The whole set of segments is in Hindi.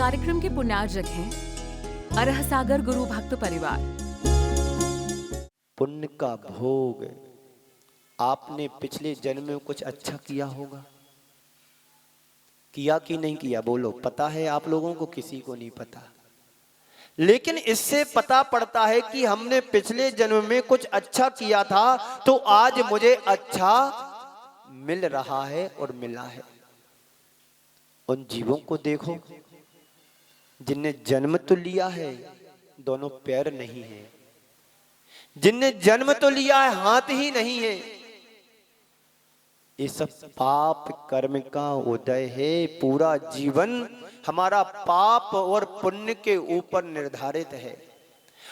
कार्यक्रम के पुण्यार्जक हैं अरह सागर गुरु भक्त परिवार। पुण्य का भोग, आपने पिछले जन्म में कुछ अच्छा किया होगा, किया कि नहीं किया? बोलो, पता है आप लोगों को? किसी को नहीं पता। लेकिन इससे पता पड़ता है कि हमने पिछले जन्म में कुछ अच्छा किया था, तो आज मुझे अच्छा मिल रहा है और मिला है। उन जीवों को देखो जिनने जन्म तो लिया है, दोनों पैर नहीं है, जिनने जन्म तो लिया है, हाथ ही नहीं है। ये सब पाप कर्म का उदय है। पूरा जीवन हमारा पाप और पुण्य के ऊपर निर्धारित है।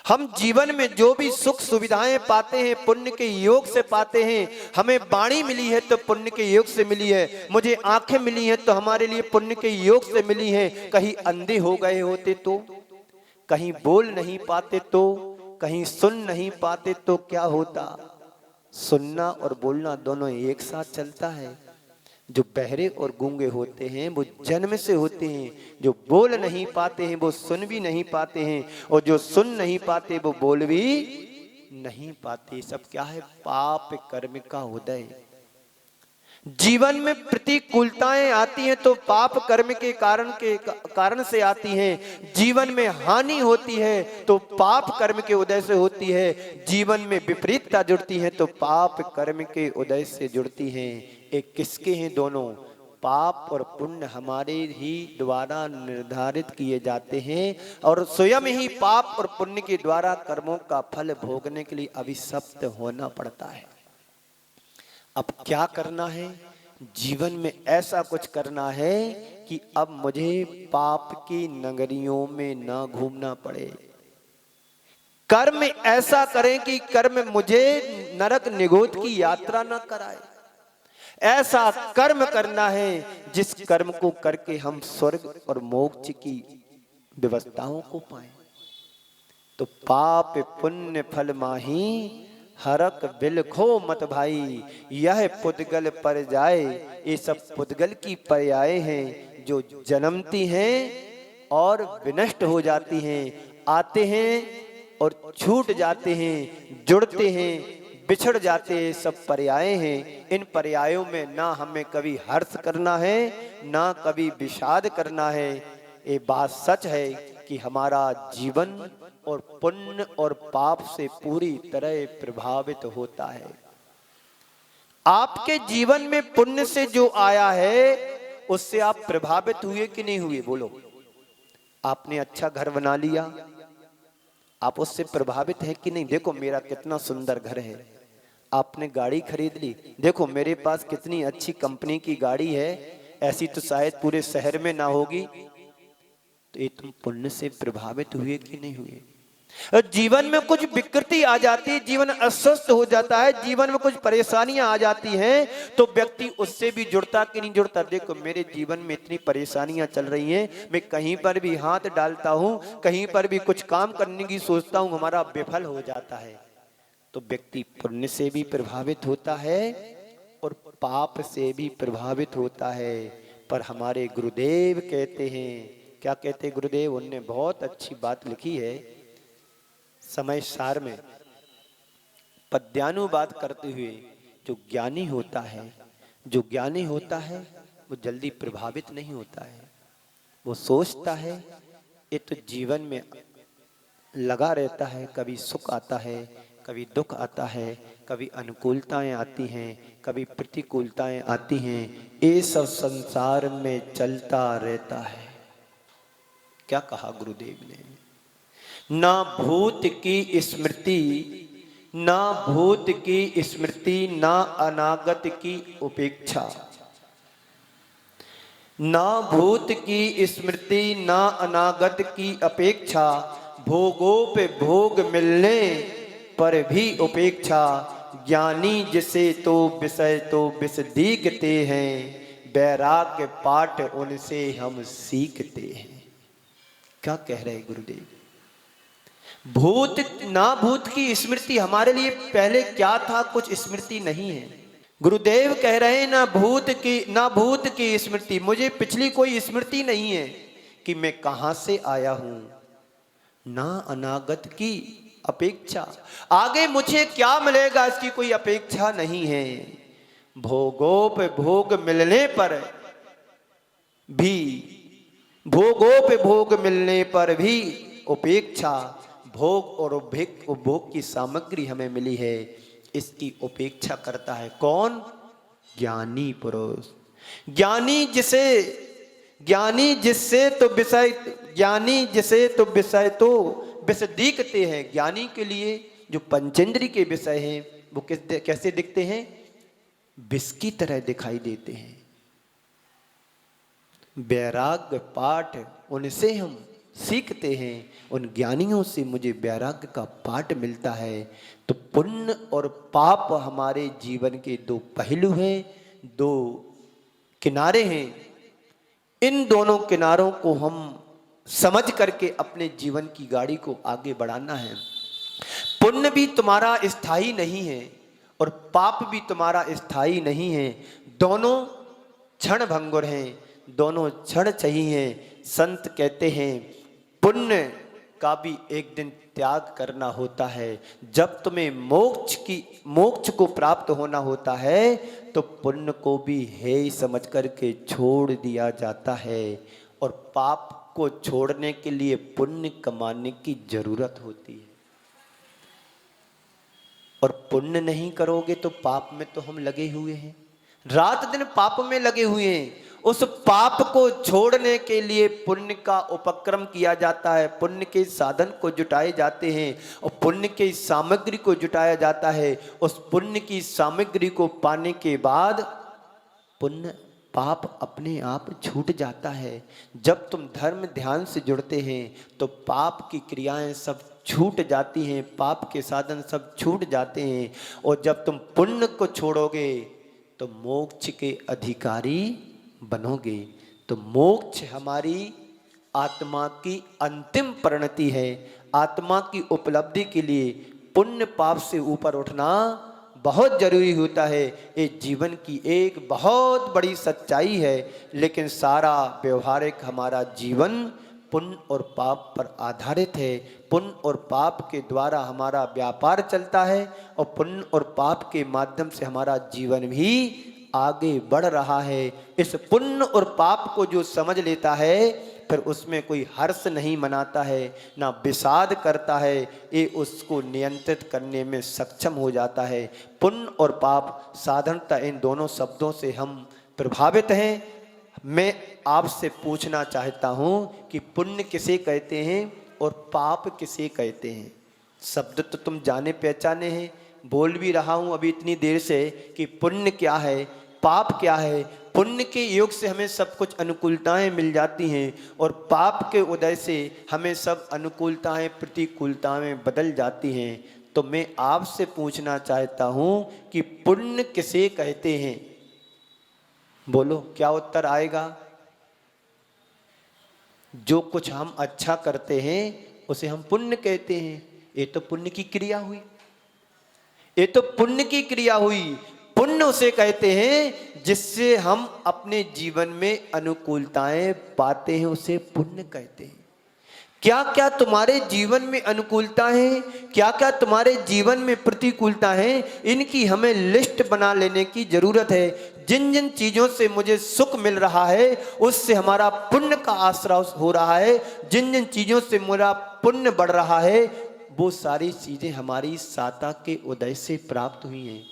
हम जीवन में जो भी सुख सुविधाएं पाते हैं पुण्य के योग से पाते हैं। हमें वाणी मिली है तो पुण्य के योग से मिली है, मुझे आंखें मिली हैं तो हमारे लिए पुण्य के योग से मिली हैं। कहीं अंधे हो गए होते तो, कहीं बोल नहीं पाते तो, कहीं सुन नहीं पाते तो क्या होता? सुनना और बोलना दोनों एक साथ चलता है। जो बहरे और गूंगे होते हैं वो जन्म से होते हैं, जो बोल नहीं पाते हैं वो सुन भी नहीं पाते हैं, और जो सुन नहीं पाते वो बोल भी नहीं पाते। सब क्या है? पाप कर्म का उदय। जीवन में प्रतिकूलताएं आती हैं तो पाप कर्म के कारण से आती हैं। जीवन में हानि होती है तो पाप कर्म के उदय से होती है। जीवन में विपरीतता जुड़ती है तो पाप कर्म के उदय से जुड़ती हैं। एक किसके हैं दोनों? पाप और पुण्य हमारे ही द्वारा निर्धारित किए जाते हैं, और स्वयं ही पाप और पुण्य के द्वारा कर्मों का फल भोगने के लिए अभिशप्त होना पड़ता है। अब क्या करना है? जीवन में ऐसा कुछ करना है कि अब मुझे पाप की नगरियों में ना घूमना पड़े। कर्म ऐसा करें कि कर्म मुझे नरक निगोद की यात्रा ना कराए। ऐसा कर्म करना है जिस कर्म को करके हम स्वर्ग और मोक्ष की व्यवस्थाओं को पाएं। तो पाप पुण्य फल माही हरक बिलखो मत भाई, यह पुद्गल पर जाए। ये सब पुद्गल की पर्याय हैं जो जन्मती हैं और विनष्ट हो जाती हैं, आते हैं और छूट जाते हैं, जुड़ते हैं, बिछड़ जाते हैं। सब पर्याय हैं। इन पर्यायों में ना हमें कभी हर्ष करना है ना कभी विषाद करना है। ये बात सच है कि हमारा जीवन और पुण्य और पाप से पूरी तरह प्रभावित होता है। आपके जीवन में पुण्य से जो आया है उससे आप प्रभावित हुए कि नहीं हुए? बोलो। आपने अच्छा घर बना लिया, आप उससे प्रभावित हैं कि नहीं? देखो मेरा कितना सुंदर घर है। आपने गाड़ी खरीद ली, देखो मेरे पास कितनी अच्छी कंपनी की गाड़ी है, ऐसी तो शायद पूरे शहर में ना होगी। तो ये तुम पुण्य से प्रभावित हुए कि नहीं हुए? जीवन में कुछ विकृति आ जाती है, जीवन अस्वस्थ हो जाता है, जीवन में कुछ परेशानियां आ जाती हैं, तो व्यक्ति उससे भी जुड़ता कि नहीं जुड़ता? देखो मेरे जीवन में इतनी परेशानियां चल रही हैं, मैं कहीं पर भी हाथ डालता हूं, कहीं पर भी कुछ काम करने की सोचता हूं, हमारा विफल हो जाता है। तो व्यक्ति पुण्य से भी प्रभावित होता है और पाप से भी प्रभावित होता है। पर हमारे गुरुदेव कहते हैं, क्या कहते हैं गुरुदेव? उनने बहुत अच्छी बात लिखी है समय सार में, पद्यानुवाद करते हुए। जो ज्ञानी होता है वो जल्दी प्रभावित नहीं होता है। वो सोचता है ये तो जीवन में लगा रहता है, कभी सुख आता है, कभी दुख आता है, कभी अनुकूलताएं आती हैं, कभी प्रतिकूलताएं आती हैं। ये सब संसार में चलता रहता है। क्या कहा गुरुदेव ने? ना भूत की स्मृति, ना भूत की स्मृति, ना अनागत की उपेक्षा। ना भूत की स्मृति, ना अनागत की अपेक्षा, भोगों पे भोग मिलने पर भी उपेक्षा। ज्ञानी जिसे तो विष दीखते हैं, वैराग्य पाठ उनसे हम सीखते हैं। क्या कह रहे गुरुदेव? भूत की स्मृति हमारे लिए पहले क्या था? कुछ स्मृति नहीं है। गुरुदेव कह रहे हैं ना भूत की स्मृति, मुझे पिछली कोई स्मृति नहीं है। कि मैं कहां से आया हूं, ना अनागत की अपेक्षा, आगे मुझे क्या मिलेगा इसकी कोई अपेक्षा नहीं है। भोगों पे भोग मिलने पर भी, भोगों पे भोग मिलने पर भी उपेक्षा, भोग और उपभोग की सामग्री हमें मिली है, इसकी उपेक्षा करता है कौन? ज्ञानी पुरुष। ज्ञानी जिससे तो विषय, ज्ञानी जिसे तो विषय तो विषय दिखते हैं। ज्ञानी के लिए जो पंचेंद्री के विषय हैं वो कैसे दिखते हैं? विष की तरह दिखाई देते हैं। वैराग्य पाठ उनसे हम सीखते हैं, उन ज्ञानियों से मुझे वैराग्य का पाठ मिलता है। तो पुण्य और पाप हमारे जीवन के दो पहलू हैं, दो किनारे हैं। इन दोनों किनारों को हम समझ करके अपने जीवन की गाड़ी को आगे बढ़ाना है। पुण्य भी तुम्हारा स्थायी नहीं है और पाप भी तुम्हारा स्थायी नहीं है, दोनों क्षण भंगुर हैं, दोनों क्षण चाहिए। संत कहते हैं पुण्य का भी एक दिन त्याग करना होता है। जब तुम्हें मोक्ष को प्राप्त होना होता है तो पुण्य को भी है समझ करके छोड़ दिया जाता है, और पाप को छोड़ने के लिए पुण्य कमाने की जरूरत होती है। और पुण्य नहीं करोगे तो पाप में तो हम लगे हुए हैं, रात दिन पाप में लगे हुए हैं। उस पाप को छोड़ने के लिए पुण्य का उपक्रम किया जाता है, पुण्य के साधन को जुटाए जाते हैं और पुण्य की सामग्री को जुटाया जाता है। उस पुण्य की सामग्री को पाने के बाद पुण्य पाप अपने आप छूट जाता है। जब तुम धर्म ध्यान से जुड़ते हैं तो पाप की क्रियाएं सब छूट जाती हैं, पाप के साधन सब छूट जाते हैं। और जब तुम पुण्य को छोड़ोगे तो मोक्ष के अधिकारी बनोगे। तो मोक्ष हमारी आत्मा की अंतिम परिणति है। आत्मा की उपलब्धि के लिए पुण्य पाप से ऊपर उठना बहुत जरूरी होता है। ये जीवन की एक बहुत बड़ी सच्चाई है। लेकिन सारा व्यवहारिक हमारा जीवन पुण्य और पाप पर आधारित है। पुण्य और पाप के द्वारा हमारा व्यापार चलता है और पुण्य और पाप के माध्यम से हमारा जीवन भी आगे बढ़ रहा है। इस पुण्य और पाप को जो समझ लेता है फिर उसमें कोई हर्ष नहीं मनाता है, ना विषाद करता है, ये उसको नियंत्रित करने में सक्षम हो जाता है। पुण्य और पाप साधारणतः इन दोनों शब्दों से हम प्रभावित हैं। मैं आपसे पूछना चाहता हूँ कि पुण्य किसे कहते हैं और पाप किसे कहते हैं? शब्द तो तुम जाने पहचाने हैं, बोल भी रहा हूँ अभी इतनी देर से कि पुण्य क्या है, पाप क्या है। पुण्य के योग से हमें सब कुछ अनुकूलताएं मिल जाती हैं और पाप के उदय से हमें सब अनुकूलताएं प्रतिकूलताएं बदल जाती हैं। तो मैं आपसे पूछना चाहता हूँ कि पुण्य किसे कहते हैं? बोलो, क्या उत्तर आएगा? जो कुछ हम अच्छा करते हैं उसे हम पुण्य कहते हैं। ये तो पुण्य की क्रिया हुई, ये तो पुण्य की क्रिया हुई। पुण्य उसे कहते हैं जिससे हम अपने जीवन में अनुकूलताएं पाते हैं, उसे पुण्य कहते हैं। क्या क्या तुम्हारे जीवन में अनुकूलता है, क्या क्या तुम्हारे जीवन में प्रतिकूलता है, इनकी हमें लिस्ट बना लेने की जरूरत है। जिन जिन चीजों से मुझे सुख मिल रहा है उससे हमारा पुण्य का आश्रय हो रहा है, जिन जिन चीजों से मेरा पुण्य बढ़ रहा है वो सारी चीजें हमारी साता के उदय से प्राप्त हुई हैं।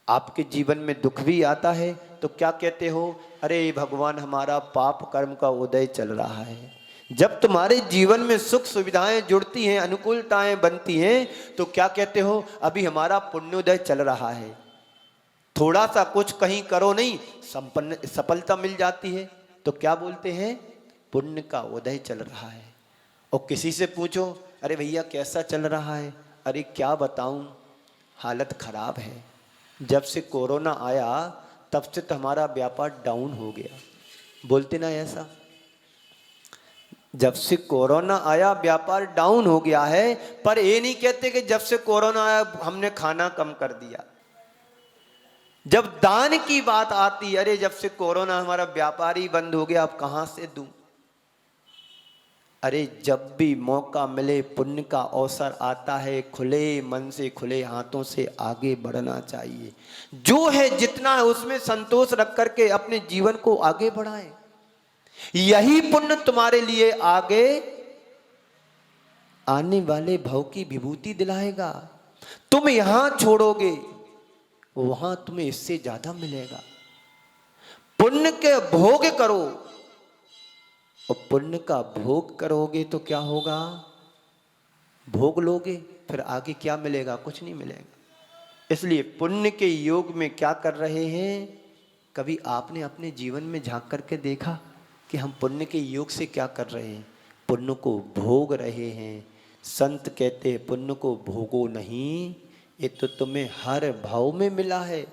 आपके जीवन में दुख भी आता है तो क्या कहते हो? अरे भगवान, हमारा पाप कर्म का उदय चल रहा है। जब तुम्हारे जीवन में सुख सुविधाएं जुड़ती हैं, अनुकूलताएं बनती हैं तो क्या कहते हो? अभी हमारा पुण्योदय चल रहा है। थोड़ा सा कुछ कहीं करो नहीं, सफलता मिल जाती है तो क्या बोलते हैं? पुण्य का उदय चल रहा है। और किसी से पूछो, अरे भैया कैसा चल रहा है? अरे क्या बताऊं, हालत खराब है। जब से कोरोना आया तब से तो हमारा व्यापार डाउन हो गया। बोलते ना ऐसा? जब से कोरोना आया व्यापार डाउन हो गया है, पर ये नहीं कहते कि जब से कोरोना आया हमने खाना कम कर दिया। जब दान की बात आती, अरे जब से कोरोना हमारा व्यापार ही बंद हो गया, अब कहां से दूं? अरे जब भी मौका मिले, पुण्य का अवसर आता है, खुले मन से खुले हाथों से आगे बढ़ना चाहिए। जो है जितना है उसमें संतोष रख करके अपने जीवन को आगे बढ़ाएं। यही पुण्य तुम्हारे लिए आगे आने वाले भव की विभूति दिलाएगा। तुम यहां छोड़ोगे, वहां तुम्हें इससे ज्यादा मिलेगा। पुण्य के भोग करो, और पुण्य का भोग करोगे तो क्या होगा? भोग लोगे, फिर आगे क्या मिलेगा? कुछ नहीं मिलेगा। इसलिए पुण्य के योग में क्या कर रहे हैं? कभी आपने अपने जीवन में झांक करके देखा कि हम पुण्य के योग से क्या कर रहे हैं? पुण्य को भोग रहे हैं। संत कहते हैं पुण्य को भोगो नहीं, ये तो तुम्हें हर भाव में मिला है।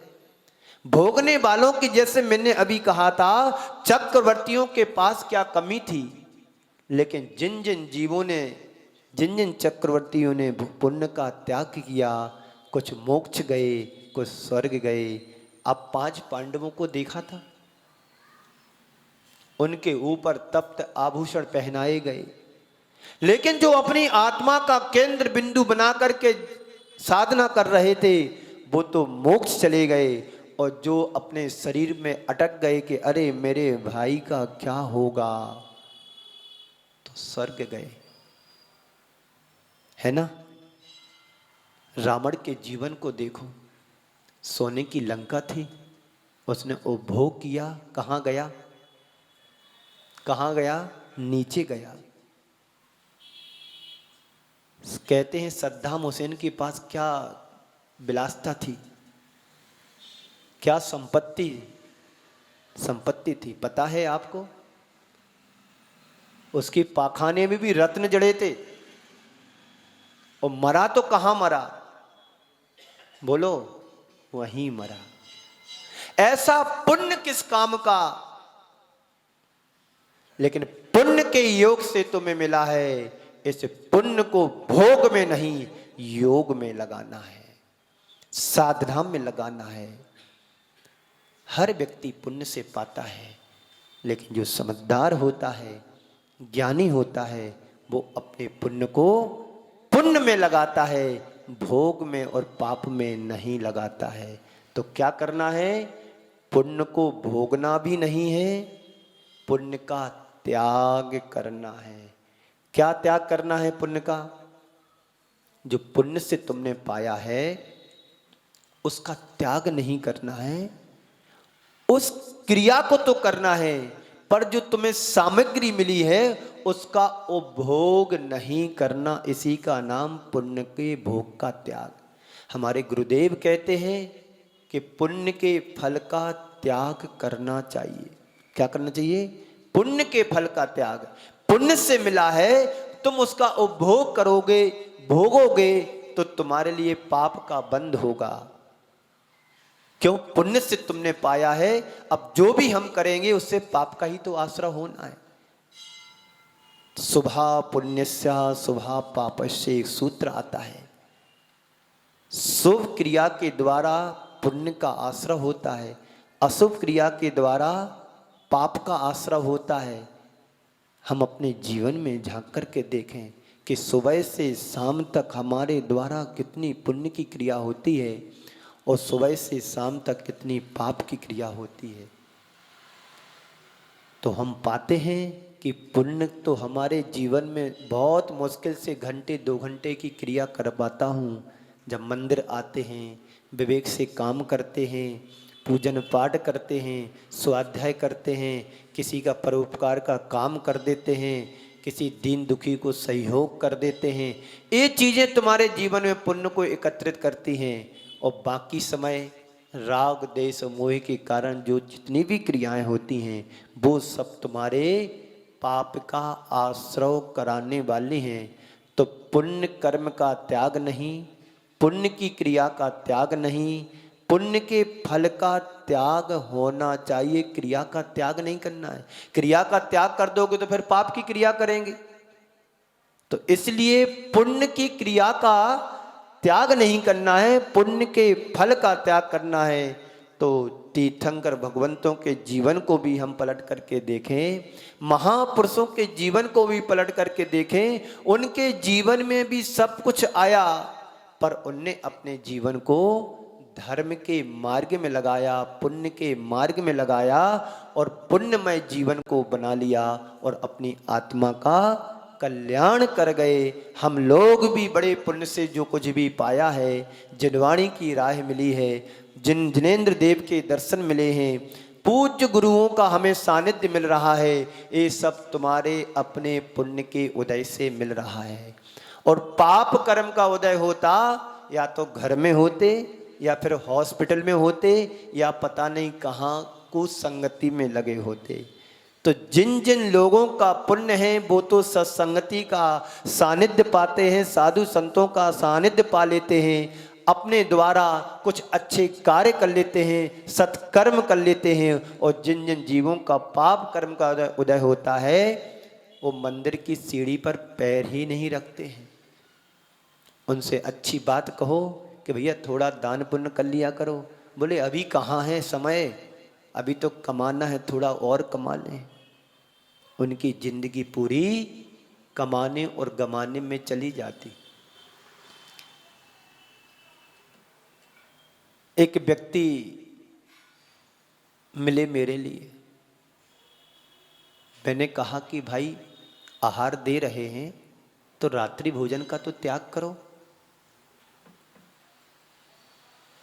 भोगने वालों की, जैसे मैंने अभी कहा था, चक्रवर्तियों के पास क्या कमी थी, लेकिन जिन जिन जीवों ने, जिन जिन चक्रवर्तियों ने पुण्य का त्याग किया, कुछ मोक्ष गए, कुछ स्वर्ग गए। अब 5 पांडवों को देखा था, उनके ऊपर तप्त आभूषण पहनाए गए, लेकिन जो अपनी आत्मा का केंद्र बिंदु बना करके साधना कर रहे थे, वो तो मोक्ष चले गए। और जो अपने शरीर में अटक गए कि अरे मेरे भाई का क्या होगा, तो स्वर्ग गए। है ना? रावण के जीवन को देखो, सोने की लंका थी, उसने उपभोग किया, कहाँ गया? कहाँ गया? नीचे गया। कहते हैं सद्दाम हुसैन के पास क्या विलासिता थी, क्या संपत्ति थी, पता है आपको? उसके पाखाने में भी रत्न जड़े थे। और मरा तो कहां मरा? बोलो, वहीं मरा। ऐसा पुण्य किस काम का? लेकिन पुण्य के योग से तुम्हें मिला है, इस पुण्य को भोग में नहीं, योग में लगाना है, साधना में लगाना है। हर व्यक्ति पुण्य से पाता है, लेकिन जो समझदार होता है, ज्ञानी होता है, वो अपने पुण्य को पुण्य में लगाता है, भोग में और पाप में नहीं लगाता है। तो क्या करना है? पुण्य को भोगना भी नहीं है, पुण्य का त्याग करना है। क्या त्याग करना है पुण्य का? जो पुण्य से तुमने पाया है उसका त्याग नहीं करना है, उस क्रिया को तो करना है, पर जो तुम्हें सामग्री मिली है उसका उपभोग नहीं करना। इसी का नाम पुण्य के भोग का त्याग। हमारे गुरुदेव कहते हैं कि पुण्य के फल का त्याग करना चाहिए। क्या करना चाहिए? पुण्य के फल का त्याग। पुण्य से मिला है, तुम उसका उपभोग करोगे, भोगोगे, तो तुम्हारे लिए पाप का बंध होगा। क्यों? पुण्य से तुमने पाया है। अब जो भी हम करेंगे उससे पाप का ही तो आश्रय होना है। शुभा पुण्यस्या शुभा पापस्य एक सूत्र आता है। शुभ क्रिया के द्वारा पुण्य का आश्रय होता है, अशुभ क्रिया के द्वारा पाप का आश्रय होता है। हम अपने जीवन में झांक करके देखें कि सुबह से शाम तक हमारे द्वारा कितनी पुण्य की क्रिया होती है और सुबह से शाम तक कितनी पाप की क्रिया होती है। तो हम पाते हैं कि पुण्य तो हमारे जीवन में बहुत मुश्किल से घंटे 2 घंटे की क्रिया कर पाता हूँ। जब मंदिर आते हैं, विवेक से काम करते हैं, पूजन पाठ करते हैं, स्वाध्याय करते हैं, किसी का परोपकार का काम कर देते हैं, किसी दीन दुखी को सहयोग कर देते हैं, ये चीज़ें तुम्हारे जीवन में पुण्य को एकत्रित करती हैं। और बाकी समय राग देश मोह के कारण जो जितनी भी क्रियाएं होती हैं वो सब तुम्हारे पाप का आश्रय कराने वाली हैं। तो पुण्य कर्म का त्याग नहीं, पुण्य की क्रिया का त्याग नहीं, पुण्य के फल का त्याग होना चाहिए। क्रिया का त्याग नहीं करना है। क्रिया का त्याग कर दोगे तो फिर पाप की क्रिया करेंगे। तो इसलिए पुण्य की क्रिया का त्याग नहीं करना है, पुण्य के फल का त्याग करना है। तो तीर्थंकर भगवंतों के जीवन को भी हम पलट करके देखें, महापुरुषों के जीवन को भी पलट करके देखें। उनके जीवन में भी सब कुछ आया, पर उनने अपने जीवन को धर्म के मार्ग में लगाया, पुण्य के मार्ग में लगाया और पुण्यमय जीवन को बना लिया और अपनी आत्मा का कल्याण कर गए। हम लोग भी बड़े पुण्य से जो कुछ भी पाया है, जिनवाणी की राह मिली है, जिनेंद्र देव के दर्शन मिले हैं, पूज्य गुरुओं का हमें सानिध्य मिल रहा है, ये सब तुम्हारे अपने पुण्य के उदय से मिल रहा है। और पाप कर्म का उदय होता या तो घर में होते, या फिर हॉस्पिटल में होते, या पता नहीं कहाँ कुसंगति में लगे होते। तो जिन जिन लोगों का पुण्य है वो तो सत्संगति का सानिध्य पाते हैं, साधु संतों का सानिध्य पा लेते हैं, अपने द्वारा कुछ अच्छे कार्य कर लेते हैं, सत्कर्म कर लेते हैं। और जिन जिन जीवों का पाप कर्म का उदय होता है वो मंदिर की सीढ़ी पर पैर ही नहीं रखते हैं। उनसे अच्छी बात कहो कि भैया थोड़ा दान पुण्य कर लिया करो, बोले अभी कहाँ है समय, अभी तो कमाना है, थोड़ा और कमा लें। उनकी जिंदगी पूरी कमाने और गमाने में चली जाती। एक व्यक्ति मिले मेरे लिए, मैंने कहा कि भाई आहार दे रहे हैं तो रात्रि भोजन का तो त्याग करो।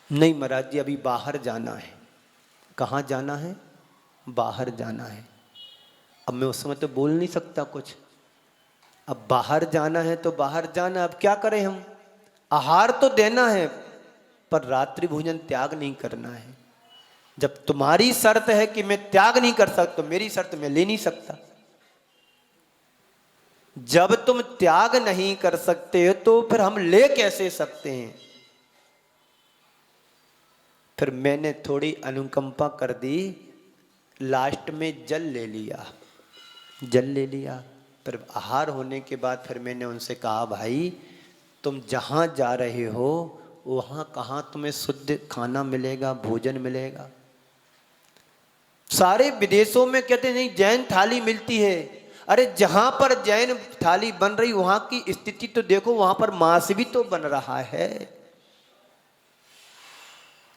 नहीं महाराज जी अभी बाहर जाना है। कहाँ जाना है? बाहर जाना है। अब मैं उस समय तो बोल नहीं सकता कुछ, अब बाहर जाना है तो बाहर जाना, अब क्या करें हम? आहार तो देना है पर रात्रि भोजन त्याग नहीं करना है। जब तुम्हारी शर्त है कि मैं त्याग नहीं कर सकता, तो मेरी शर्त मैं ले नहीं सकता। जब तुम त्याग नहीं कर सकते हो तो फिर हम ले कैसे सकते हैं? फिर मैंने थोड़ी अनुकंपा कर दी, लास्ट में जल ले लिया। फिर आहार होने के बाद फिर मैंने उनसे कहा भाई तुम जहाँ जा रहे हो वहाँ कहाँ तुम्हें शुद्ध खाना मिलेगा, भोजन मिलेगा? सारे विदेशों में कहते नहीं जैन थाली मिलती है। अरे जहाँ पर जैन थाली बन रही वहाँ की स्थिति तो देखो, वहाँ पर मांस भी तो बन रहा है।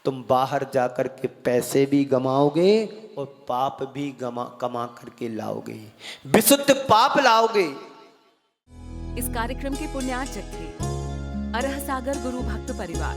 तुम बाहर जाकर के पैसे भी गमाओगे और पाप भी कमा करके लाओगे, विशुद्ध पाप लाओगे। इस कार्यक्रम के पुण्यार्चक थे अरह सागर गुरु भक्त परिवार।